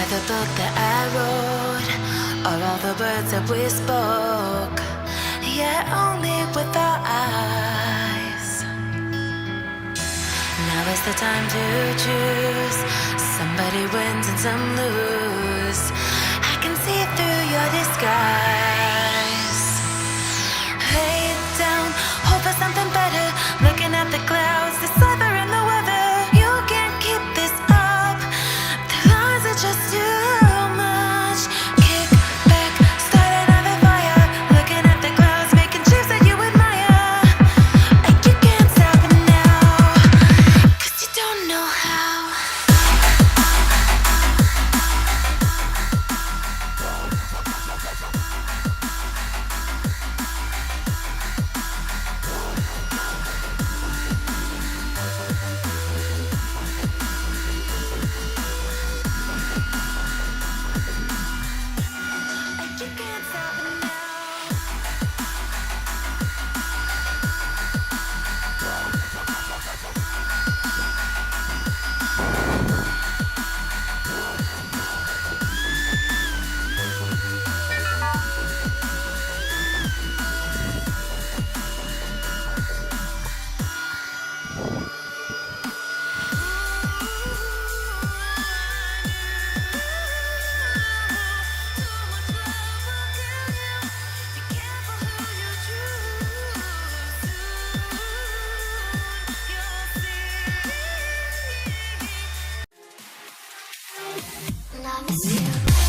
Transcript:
the book that I wrote, or all the words that we spoke, yeah, only with our eyes. Now is the time to choose. Somebody wins and some lose. I can see through your disguise. Lay down, hope for something better. Looking at the clouds, deciphering the weather. You can't keep this up. The lies are just too much. Kick back, start another fire. Looking at the clouds, making shapes that you admire. And you can't stop it now, 'cause you don't know how. You can't stop it now. Love is you.